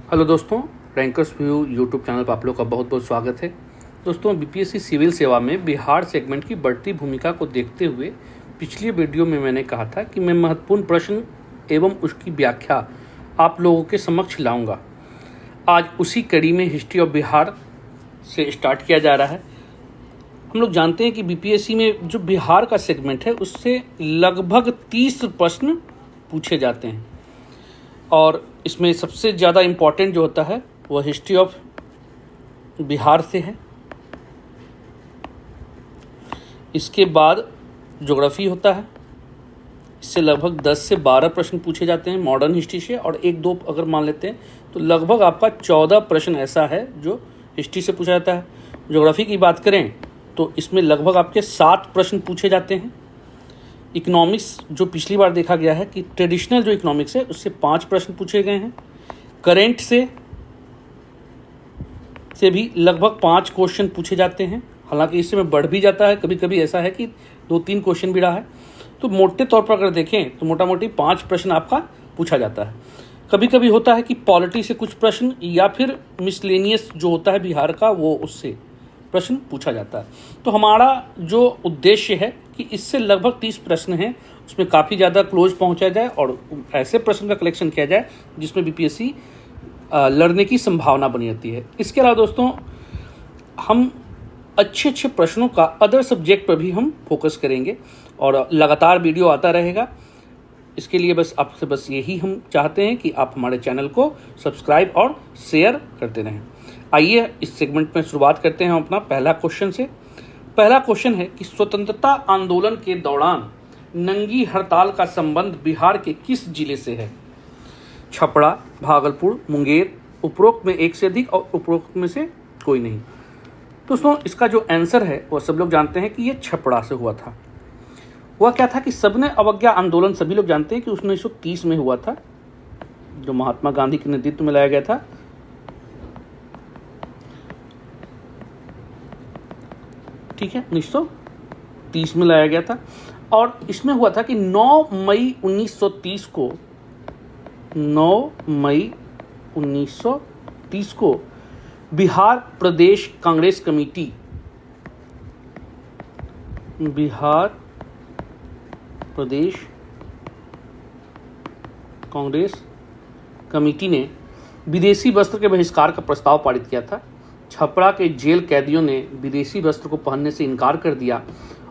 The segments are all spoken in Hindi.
हेलो दोस्तों, रैंकर्स व्यू यूट्यूब चैनल पर आप लोग का बहुत बहुत स्वागत है। दोस्तों, बीपीएससी सिविल सेवा में बिहार सेगमेंट की बढ़ती भूमिका को देखते हुए पिछली वीडियो में मैंने कहा था कि मैं महत्वपूर्ण प्रश्न एवं उसकी व्याख्या आप लोगों के समक्ष लाऊंगा। आज उसी कड़ी में हिस्ट्री ऑफ बिहार से स्टार्ट किया जा रहा है। हम लोग जानते हैं कि बीपीएससी में जो बिहार का सेगमेंट है उससे लगभग 30 प्रश्न पूछे जाते हैं और इसमें सबसे ज़्यादा इम्पॉर्टेंट जो होता है वह हिस्ट्री ऑफ बिहार से है। इसके बाद ज्योग्राफी होता है, इससे लगभग 10 से 12 प्रश्न पूछे जाते हैं मॉडर्न हिस्ट्री से, और एक दो अगर मान लेते हैं तो लगभग आपका 14 प्रश्न ऐसा है जो हिस्ट्री से पूछा जाता है। ज्योग्राफी की बात करें तो इसमें लगभग आपके 7 प्रश्न पूछे जाते हैं। इकोनॉमिक्स जो पिछली बार देखा गया है कि ट्रेडिशनल जो इकोनॉमिक्स है उससे 5 प्रश्न पूछे गए हैं। करेंट से भी लगभग 5 क्वेश्चन पूछे जाते हैं, हालांकि इससे में बढ़ भी जाता है, कभी कभी ऐसा है कि 2-3 क्वेश्चन भी रहा है। तो मोटे तौर पर अगर देखें तो मोटा मोटी 5 प्रश्न आपका पूछा जाता है। कभी कभी होता है कि पॉलिटी से कुछ प्रश्न या फिर मिसलेनियस जो होता है बिहार का वो उससे प्रश्न पूछा जाता है। तो हमारा जो उद्देश्य है कि इससे लगभग 30 प्रश्न हैं, उसमें काफ़ी ज़्यादा क्लोज पहुंचा जाए और ऐसे प्रश्न का कलेक्शन किया जाए जिसमें बीपीएससी लड़ने की संभावना बनी रहती है। इसके अलावा दोस्तों हम अच्छे प्रश्नों का अदर सब्जेक्ट पर भी हम फोकस करेंगे और लगातार वीडियो आता रहेगा। इसके लिए बस आपसे बस यही हम चाहते हैं कि आप हमारे चैनल को सब्सक्राइब और शेयर करते रहें। आइए इस सेगमेंट में शुरुआत करते हैं अपना पहला क्वेश्चन से। पहला क्वेश्चन है कि स्वतंत्रता आंदोलन के दौरान नंगी हड़ताल का संबंध बिहार के किस जिले से है? छपरा, भागलपुर, मुंगेर, उपरोक्त में एक से अधिक और उपरोक्त में से कोई नहीं। दोस्तों इसका जो आंसर है वो सब लोग जानते हैं कि ये छपरा से हुआ था। हुआ क्या था कि सबने अवज्ञा आंदोलन सभी लोग जानते हैं कि 1930 में हुआ था, जो महात्मा गांधी के नेतृत्व में लाया गया था। ठीक है, 1930 में लाया गया था और इसमें हुआ था कि 9 मई 1930 को बिहार प्रदेश कांग्रेस कमेटी ने विदेशी वस्त्र के बहिष्कार का प्रस्ताव पारित किया था। छपरा के जेल कैदियों ने विदेशी वस्त्र को पहनने से इनकार कर दिया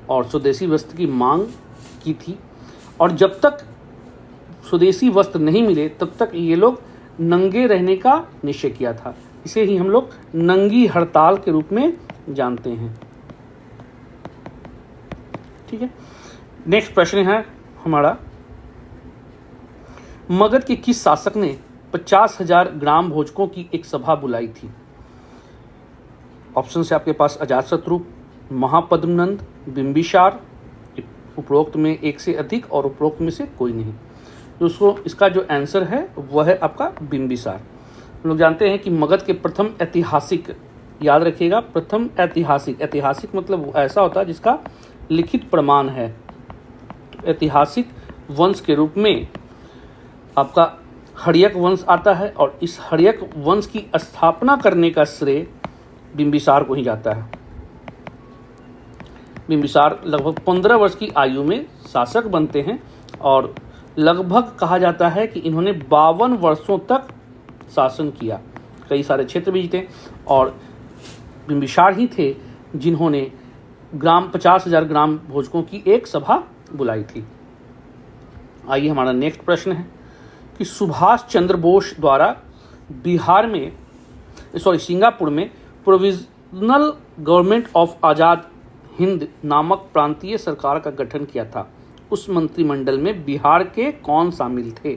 और स्वदेशी वस्त्र की मांग की थी, और जब तक स्वदेशी वस्त्र नहीं मिले तब तक ये लोग नंगे रहने का निश्चय किया था। इसे ही हम लोग नंगी हड़ताल के रूप में जानते हैं। ठीक है, नेक्स्ट प्रश्न है हमारा, मगध के किस शासक ने 50,000 ग्राम भोजकों की एक सभा बुलाई थी? ऑप्शन से आपके पास अजातशत्रु, महापद्मनंद, बिंबिसार, उपरोक्त में एक से अधिक और उपरोक्त में से कोई नहीं। दोस्तों इसका जो आंसर है वह है आपका बिंबिसार। हम लोग जानते हैं कि मगध के प्रथम ऐतिहासिक, याद रखिएगा, प्रथम ऐतिहासिक मतलब ऐसा होता है जिसका लिखित प्रमाण है। ऐतिहासिक वंश के रूप में आपका हड़यक वंश आता है और इस हड़यक वंश की स्थापना करने का श्रेय बिंबिसार को ही जाता है। बिंबिसार लगभग 15 वर्ष की आयु में शासक बनते हैं और लगभग कहा जाता है कि इन्होंने 52 वर्षों तक शासन किया, कई सारे क्षेत्र भी जीते, और बिंबिसार ही थे जिन्होंने 50,000 ग्राम भोजकों की एक सभा बुलाई थी। आइए हमारा नेक्स्ट प्रश्न है कि सुभाष चंद्र बोस द्वारा सिंगापुर में provisional government of Azad Hind नामक प्रांतीय सरकार का गठन किया था। उस मंत्रिमंडल में बिहार के कौन शामिल थे?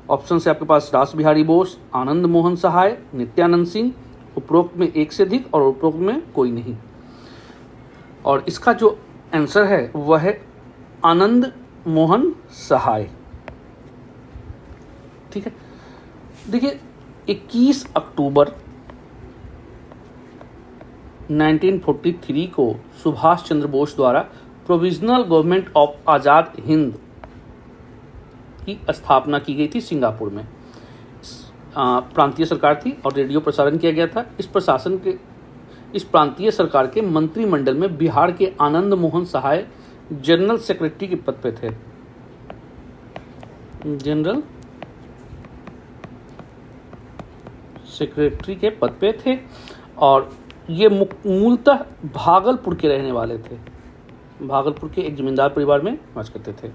ऑप्शन से आपके पास रास बिहारी बोस, आनंद मोहन सहाय, नित्यानंद सिंह, उपरोक्त में एक से अधिक और उपरोक्त में कोई नहीं। और इसका जो आंसर है वह है आनंद मोहन सहाय। ठीक है, देखिए 21 अक्टूबर 1943 को सुभाष चंद्र बोस द्वारा provisional government of Azad Hind की स्थापना की गई थी सिंगापुर में। प्रांतीय सरकार थी और रेडियो प्रसारण किया गया था। इस प्रांतीय सरकार के मंत्रिमंडल में बिहार के आनंद मोहन सहाय जनरल सेक्रेटरी के पद पे थे। जनरल सेक्रेटरी के पद पे थे और ये मूलतः भागलपुर के रहने वाले थे। भागलपुर के एक जमींदार परिवार में निवास करते थे,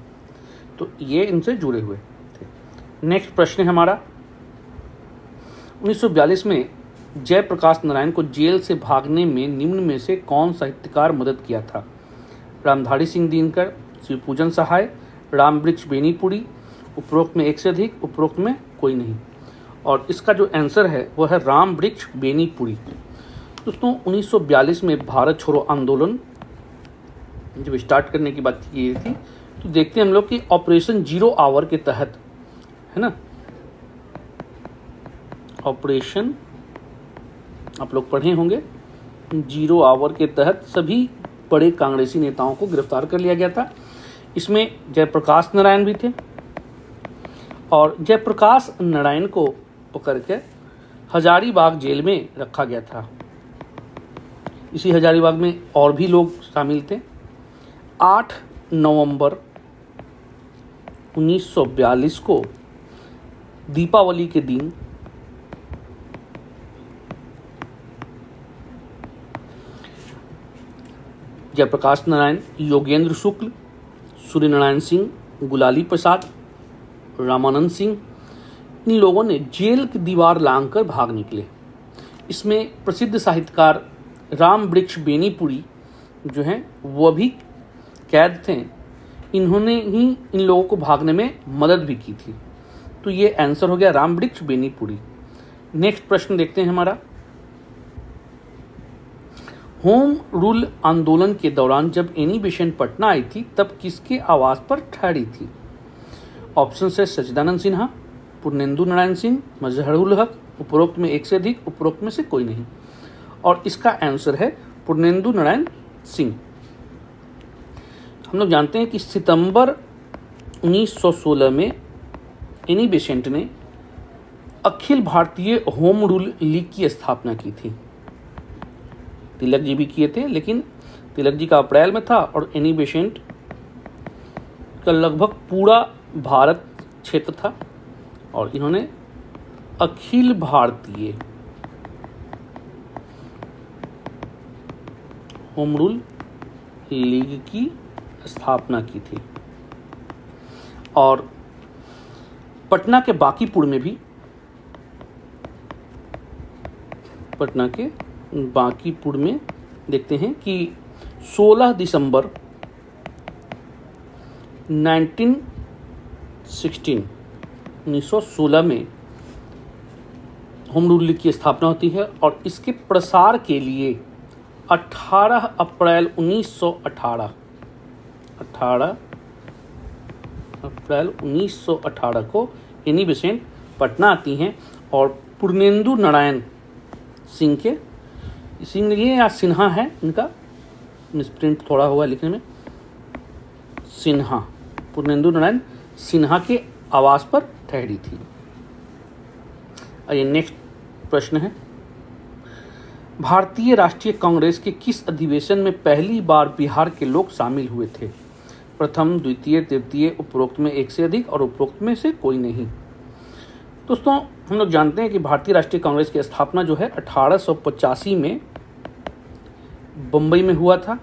तो ये इनसे जुड़े हुए थे। नेक्स्ट प्रश्न है हमारा, 1942 में जयप्रकाश नारायण को जेल से भागने में निम्न में से कौन साहित्यकार मदद किया था? रामधारी सिंह दिनकर, शिवपूजन सहाय, रामवृक्ष बेनीपुरी, उपरोक्त में एक से अधिक, उपरोक्त में कोई नहीं। और इसका जो आंसर है वो है रामवृक्ष बेनीपुरी। दोस्तों 1942 में भारत छोड़ो आंदोलन जब स्टार्ट करने की बात की थी, तो देखते हैं हम लोग कि ऑपरेशन जीरो आवर के तहत, है ना, ऑपरेशन आप लोग पढ़े होंगे, जीरो आवर के तहत सभी बड़े कांग्रेसी नेताओं को गिरफ्तार कर लिया गया था। इसमें जयप्रकाश नारायण भी थे और जयप्रकाश नारायण को पकड़ के हजारीबाग जेल में रखा गया था। इसी हजारीबाग में और भी लोग शामिल थे। 8 नवंबर 1942 को दीपावली के दिन जयप्रकाश नारायण, योगेंद्र शुक्ल, सूर्यनारायण सिंह, गुलाली प्रसाद, रामानंद सिंह, इन लोगों ने जेल की दीवार लांघकर भाग निकले। इसमें प्रसिद्ध साहित्यकार रामवृक्ष बेनीपुरी जो हैं वो भी कैद थे। इन्होंने ही इन लोगों को भागने में मदद भी की थी। तो ये आंसर हो गया रामवृक्ष बेनीपुरी। नेक्स्ट प्रश्न देखते हैं हमारा, होम रूल आंदोलन के दौरान जब एनी बेसेंट पटना आई थी तब किसके आवास पर ठहरी थी? ऑप्शन है सच्चिदानंद सिन्हा, पूर्णेंदु नारायण सिंह, मजहरुल हक, उपरोक्त में एक से अधिक, उपरोक्त में से कोई नहीं। और इसका आंसर है पूर्णेंदु नारायण सिंह। हम लोग जानते हैं कि सितंबर 1916 में एनी बेसेंट ने Akhil Bharatiya home rule league की स्थापना की थी। तिलक जी भी किए थे, लेकिन तिलक जी का अप्रैल में था और एनी बेसेंट का लगभग पूरा भारत क्षेत्र था और इन्होंने Akhil Bharatiya home rule league की स्थापना की थी। और पटना के बांकीपुर में भी, पटना के बांकीपुर में देखते हैं कि 16 दिसंबर 1916 में होम रूल लीग की स्थापना होती है और इसके प्रसार के लिए 18 अप्रैल 1918 को एनी बेसेंट पटना आती हैं और पूर्णेंदु नारायण सिंह के, सिंह ये या सिन्हा है, इनका मिसप्रिंट थोड़ा हुआ लिखने में, सिन्हा, पूर्णेंदु नारायण सिन्हा के आवास पर ठहरी थी। आइए नेक्स्ट प्रश्न है, भारतीय राष्ट्रीय कांग्रेस के किस अधिवेशन में पहली बार बिहार के लोग शामिल हुए थे? प्रथम, द्वितीय, तृतीय, उपरोक्त में एक से अधिक और उपरोक्त में से कोई नहीं। दोस्तों हम लोग जानते हैं कि भारतीय राष्ट्रीय कांग्रेस की स्थापना जो है 1885 में बम्बई में हुआ था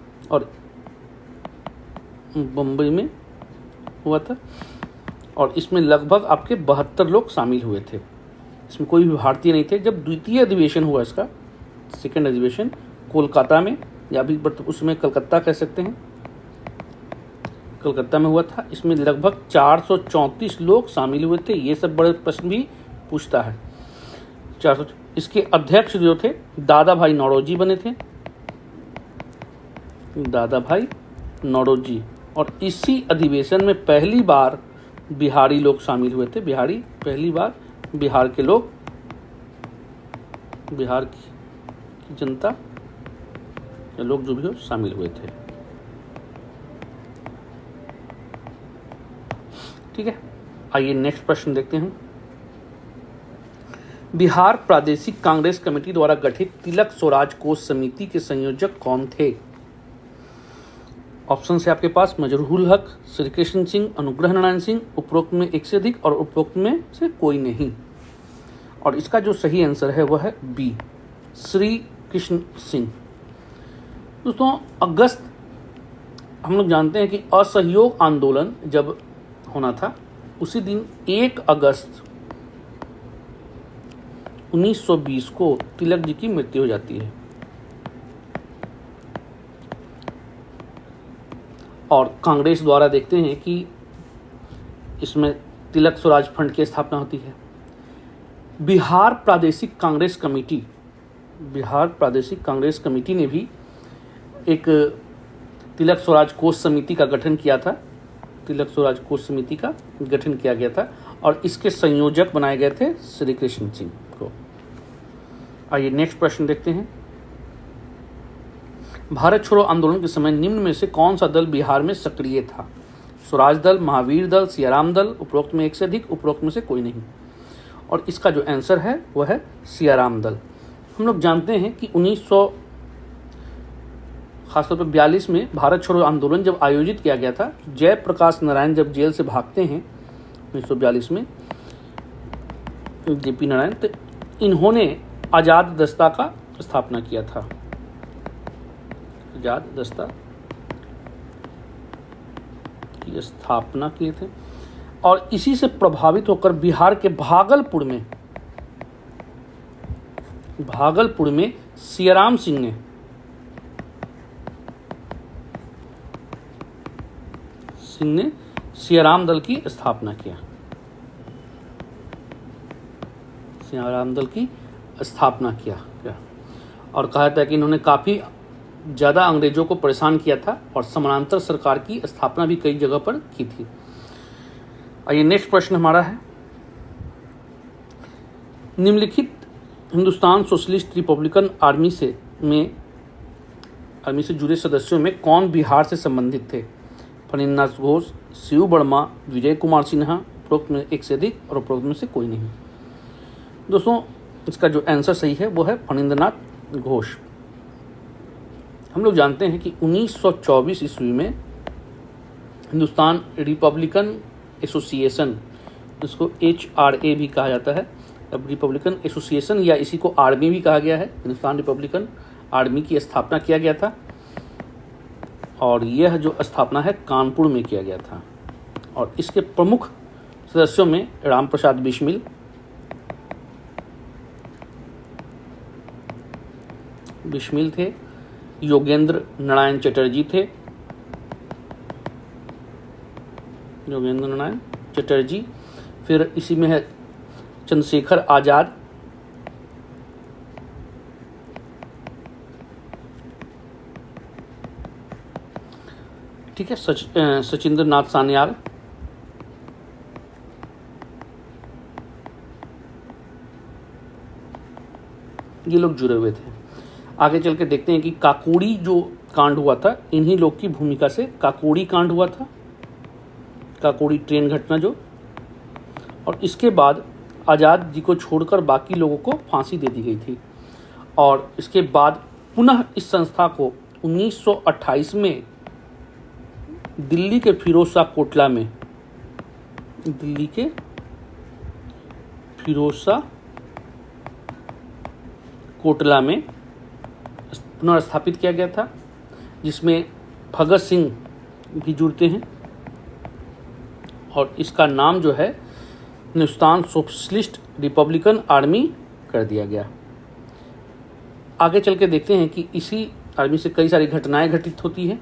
और इसमें लगभग आपके 72 लोग शामिल हुए थे। इसमें कोई भी भारतीय नहीं थे। जब द्वितीय अधिवेशन हुआ, इसका सेकेंड अधिवेशन कोलकाता में, या भी उसमें कलकत्ता कह सकते हैं, कलकत्ता में हुआ था। इसमें लगभग 434 लोग शामिल हुए थे। ये सब बड़े प्रश्न भी पूछता है। 400। इसके अध्यक्ष जो थे दादा भाई नौरोजी बने थे, दादा भाई नौरोजी। और इसी अधिवेशन में पहली बार बिहारी लोग शामिल हुए थे। पहली बार बिहार के लोग, बिहार की जनता या लोग जो भी हो शामिल हुए थे। ठीक है, आइए नेक्स्ट प्रश्न देखते हैं। बिहार प्रादेशिक कांग्रेस कमेटी द्वारा गठित तिलक स्वराज कोष समिति के संयोजक कौन थे? ऑप्शन है आपके पास मजरूल हक, श्री कृष्ण सिंह, अनुग्रह नारायण सिंह, उपरोक्त में एक से अधिक और उपरोक्त में से कोई नहीं। और इसका जो सही आंसर है वह है बी, श्री कृष्ण सिंह। दोस्तों, अगस्त हम लोग जानते हैं कि असहयोग आंदोलन जब होना था उसी दिन 1 अगस्त 1920 को तिलक जी की मृत्यु हो जाती है। और कांग्रेस द्वारा देखते हैं कि इसमें तिलक स्वराज फंड की स्थापना होती है। बिहार प्रादेशिक कांग्रेस कमेटी ने भी एक तिलक स्वराज कोष समिति का गठन किया था। तिलक स्वराज कोष समिति का गठन किया गया था और इसके संयोजक बनाए गए थे श्री कृष्ण सिंह को। आइए नेक्स्ट प्रश्न देखते हैं। भारत छोड़ो आंदोलन के समय निम्न में से कौन सा दल बिहार में सक्रिय था? स्वराज दल, महावीर दल, सियाराम दल, उपरोक्त में एक से अधिक, उपरोक्त में से कोई नहीं। और इसका जो आंसर है वह है सियाराम दल। हम लोग जानते हैं कि 1900 खासतौर पर 42 में भारत छोड़ो आंदोलन जब आयोजित किया गया था, जयप्रकाश नारायण जब जेल से भागते हैं 1942 में, जेपी नारायण, तो इन्होंने आज़ाद दस्ता का स्थापना किया था। आज़ाद दस्ता की स्थापना किए थे और इसी से प्रभावित होकर बिहार के भागलपुर में सियाराम सिंह ने सियाराम दल की स्थापना किया। सियाराम दल की स्थापना किया और कहा था कि इन्होंने काफ़ी ज़्यादा अंग्रेजों को परेशान किया था और समानांतर सरकार की स्थापना भी कई जगह पर की थी। आइए नेक्स्ट प्रश्न हमारा है, निम्नलिखित हिंदुस्तान सोशलिस्ट रिपब्लिकन आर्मी से जुड़े सदस्यों में कौन बिहार से संबंधित थे? फणींद्रनाथ घोष, शिव वर्मा, विजय कुमार सिन्हा, उपरोक्त में एक से अधिक और उपरोक्त में से कोई नहीं। दोस्तों, इसका जो आंसर सही है वो है फणींद्रनाथ घोष। हम लोग जानते हैं कि 1924 ईस्वी में हिंदुस्तान रिपब्लिकन एसोसिएशन, जिसको HRA भी कहा जाता है, अब रिपब्लिकन एसोसिएशन या इसी को आर्मी भी कहा गया है, हिंदुस्तान रिपब्लिकन आर्मी की स्थापना किया गया था और यह जो स्थापना है कानपुर में किया गया था। और इसके प्रमुख सदस्यों में राम प्रसाद बिस्मिल थे, योगेंद्र नारायण चटर्जी थे, फिर इसी में है चंद्रशेखर आजाद, ठीक है, सचिंद्र नाथ सान्याल, ये लोग जुड़े हुए थे। आगे चल के देखते हैं कि काकोड़ी जो कांड हुआ था, इन्हीं लोग की भूमिका से काकोड़ी कांड हुआ था, काकोड़ी ट्रेन घटना जो, और इसके बाद आज़ाद जी को छोड़कर बाकी लोगों को फांसी दे दी गई थी। और इसके बाद पुनः इस संस्था को 1928 में दिल्ली के फिरोजशाह कोटला में पुनर्स्थापित किया गया था, जिसमें भगत सिंह भी जुड़ते हैं और इसका नाम जो है हिंदुस्तान सोशलिस्ट रिपब्लिकन आर्मी कर दिया गया। आगे चल के देखते हैं कि इसी आर्मी से कई सारी घटनाएं घटित होती हैं,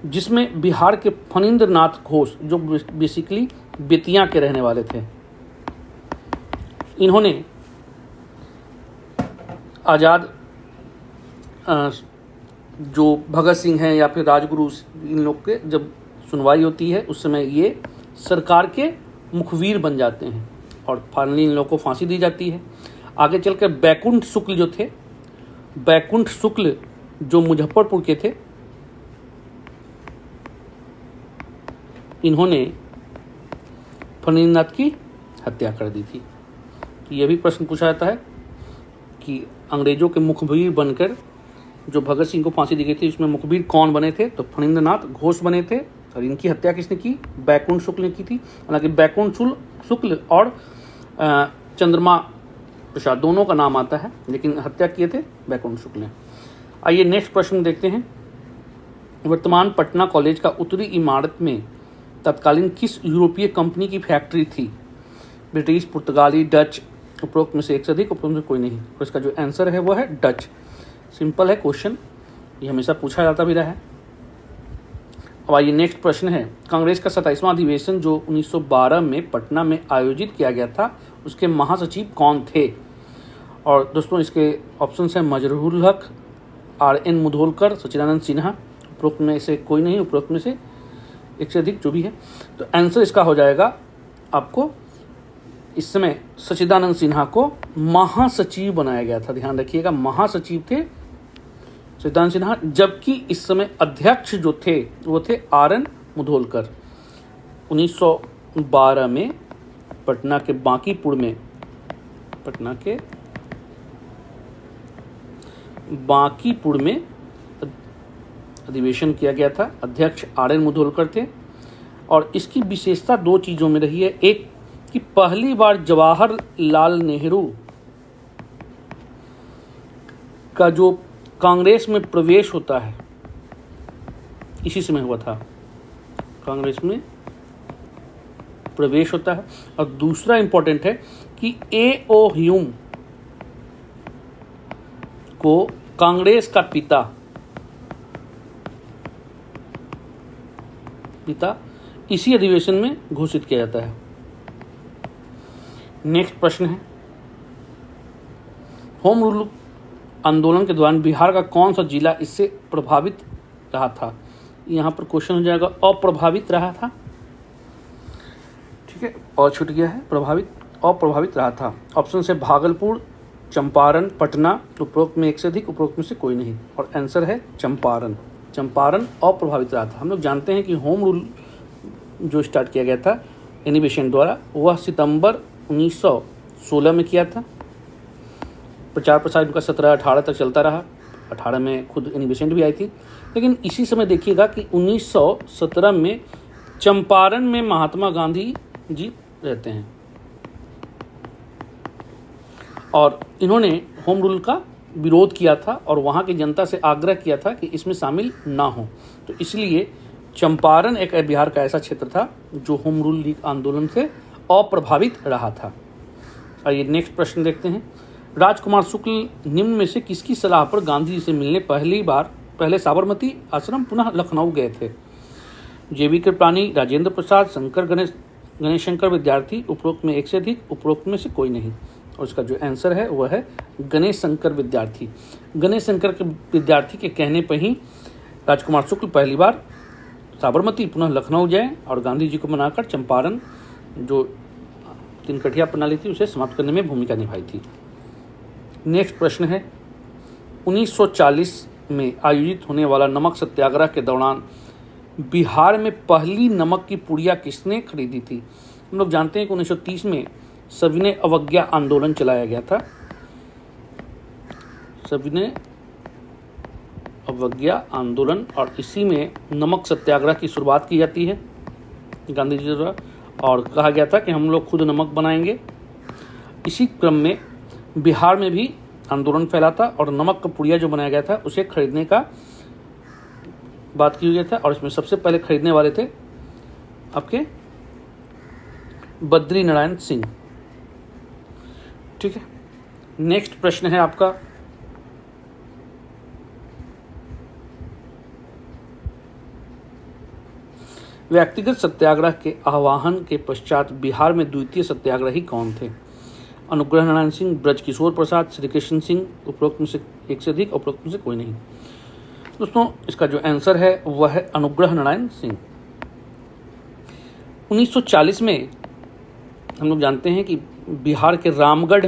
जिसमें बिहार के फणींद्रनाथ घोष, जो बेसिकली बेतिया के रहने वाले थे, इन्होंने आज़ाद जो भगत सिंह हैं या फिर राजगुरु, इन लोग के जब सुनवाई होती है उस समय ये सरकार के मुखबिर बन जाते हैं और फाइनली इन लोगों को फांसी दी जाती है। आगे चलकर बैकुंठ शुक्ल जो मुजफ्फरपुर के थे, इन्होंने फणींद्रनाथ की हत्या कर दी थी। तो ये भी प्रश्न पूछा जाता है कि अंग्रेजों के मुखबिर बनकर जो भगत सिंह को फांसी दी गई थी, उसमें मुखबिर कौन बने थे? तो फणींद्रनाथ घोष बने थे। और इनकी हत्या किसने की? बैकुंठ शुक्ल ने की थी। हालांकि बैकुंठ शुक्ल और चंद्रमा प्रसाद दोनों का नाम आता है, लेकिन हत्या किए थे बैकुंठ शुक्ल ने। आइए नेक्स्ट प्रश्न देखते हैं। वर्तमान पटना कॉलेज का उत्तरी इमारत में तत्कालीन किस यूरोपीय कंपनी की फैक्ट्री थी? ब्रिटिश, पुर्तगाली, डच, उपरोक्त में से एक से अधिक, उपरोक्त में कोई नहीं। और इसका जो आंसर है वो है डच। सिंपल है क्वेश्चन, ये हमेशा पूछा जाता भी रहा है। अब आइए नेक्स्ट प्रश्न है। कांग्रेस का 27वां अधिवेशन जो 1912 में पटना में आयोजित किया गया था, उसके महासचिव कौन थे? और दोस्तों इसके ऑप्शन है मजरूल हक, RN मुधोलकर, सच्चिदानंद सिन्हा, उपरोक्त में से कोई नहीं, उपरोक्त में से एक से अधिक, जो भी है। तो आंसर इसका हो जाएगा आपको, इस समय सच्चिदानंद सिन्हा को महासचिव बनाया गया था। ध्यान रखिएगा, महासचिव थे सच्चिदानंद सिन्हा, जबकि इस समय अध्यक्ष जो थे वो थे RN मुधोलकर। 1912 में पटना के बांकीपुर में अधिवेशन किया गया था। अध्यक्ष RN मुधोलकर थे। और इसकी विशेषता दो चीज़ों में रही है। एक कि पहली बार जवाहरलाल नेहरू का जो कांग्रेस में प्रवेश होता है, इसी समय हुआ था, कांग्रेस में प्रवेश होता है। और दूसरा इंपॉर्टेंट है कि A.O. ह्यूम को कांग्रेस का पिता इसी अधिवेशन में घोषित किया जाता है। नेक्स्ट प्रश्न है, होम रूल आंदोलन के दौरान बिहार का कौन सा जिला इससे प्रभावित रहा था? यहाँ पर क्वेश्चन हो जाएगा अप्रभावित रहा था। ठीक है, और छूट गया है अप्रभावित रहा था। ऑप्शन से भागलपुर, चंपारण, पटना, उपरोक्त में एक से अधिक, उपरोक्त में से कोई नहीं। और आंसर है चंपारण अप्रभावित रहा था। हम लोग जानते हैं कि होम रूल जो स्टार्ट किया गया था एनिबेशन द्वारा, वह सितंबर 1916 में किया था। प्रचार प्रसार उनका 17-18 तक चलता रहा। 18 में खुद एनिबेशन भी आई थी। लेकिन इसी समय देखिएगा कि 1917 में चंपारण में महात्मा गांधी जी रहते हैं और इन्होंने होम रूल का विरोध किया था और वहाँ की जनता से आग्रह किया था कि इसमें शामिल ना हो। तो इसलिए चंपारण एक बिहार का ऐसा क्षेत्र था जो होम रूल लीग आंदोलन से अप्रभावित रहा था। आइए नेक्स्ट प्रश्न देखते हैं। राजकुमार शुक्ल निम्न में से किसकी सलाह पर गांधी जी से मिलने पहले साबरमती आश्रम पुनः लखनऊ गए थे? JB कृपलानी, राजेंद्र प्रसाद, गणेश शंकर विद्यार्थी, उपरोक्त में एक से अधिक, उपरोक्त में से कोई नहीं। और इसका जो आंसर है वह है गणेश शंकर विद्यार्थी। गणेश शंकर के विद्यार्थी के कहने पर ही राजकुमार शुक्ल पहली बार साबरमती पुनः लखनऊ गए और गांधी जी को मनाकर चंपारण जो तिनकठिया प्रणाली थी उसे समाप्त करने में भूमिका निभाई थी। नेक्स्ट प्रश्न है, 1940 में आयोजित होने वाला नमक सत्याग्रह के दौरान बिहार में पहली नमक की पुड़िया किसने खरीदी थी? हम लोग जानते हैं कि 1930 में सविनय अवज्ञा आंदोलन चलाया गया था। सविनय अवज्ञा आंदोलन, और इसी में नमक सत्याग्रह की शुरुआत की जाती है गांधी जी द्वारा और कहा गया था कि हम लोग खुद नमक बनाएंगे। इसी क्रम में बिहार में भी आंदोलन फैला था और नमक का पुड़िया जो बनाया गया था उसे खरीदने का बात की गई था और इसमें सबसे पहले खरीदने वाले थे आपके बद्री नारायण सिंह। ठीक है, नेक्स्ट प्रश्न है आपका, व्यक्तिगत सत्याग्रह के आह्वान के पश्चात बिहार में द्वितीय सत्याग्रही कौन थे? अनुग्रह नारायण सिंह, ब्रजकिशोर प्रसाद, श्री कृष्ण सिंह, उपरोक्त में से एक से अधिक, उपरोक्त में से कोई नहीं। दोस्तों इसका जो आंसर है वह है अनुग्रह नारायण सिंह। 1940 में हम लोग जानते हैं कि बिहार के रामगढ़,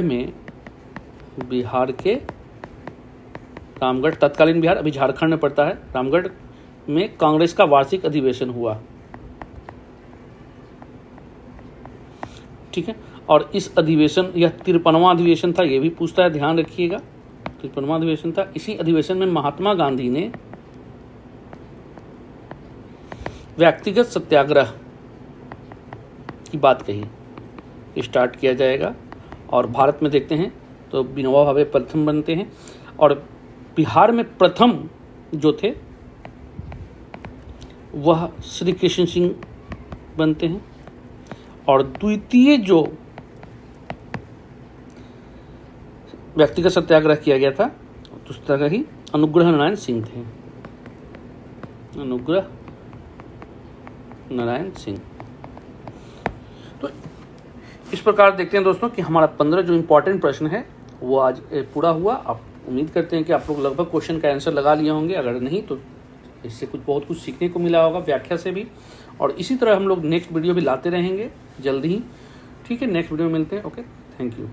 तत्कालीन बिहार अभी झारखंड में पड़ता है, रामगढ़ में कांग्रेस का वार्षिक अधिवेशन हुआ। ठीक है, और इस अधिवेशन, यह 53वां अधिवेशन था, ये भी पूछता है, ध्यान रखिएगा। 53वां अधिवेशन था। इसी अधिवेशन में महात्मा गांधी ने व्यक्तिगत सत्याग्रह की बात कही, स्टार्ट किया जाएगा। और भारत में देखते हैं तो विनोबा भावे प्रथम बनते हैं, और बिहार में प्रथम जो थे वह श्री कृष्ण सिंह बनते हैं, और द्वितीय जो व्यक्तिगत सत्याग्रह किया गया था उस तरह ही अनुग्रह नारायण सिंह थे, अनुग्रह नारायण सिंह। तो इस प्रकार देखते हैं दोस्तों कि हमारा 15 जो इम्पोर्टेंट प्रश्न है वो आज पूरा हुआ। आप उम्मीद करते हैं कि आप लोग लगभग क्वेश्चन का आंसर लगा लिए होंगे, अगर नहीं तो इससे बहुत कुछ सीखने को मिला होगा, व्याख्या से भी। और इसी तरह हम लोग नेक्स्ट वीडियो भी लाते रहेंगे जल्दी ही। ठीक है, नेक्स्ट वीडियो में मिलते हैं। Okay, thank you.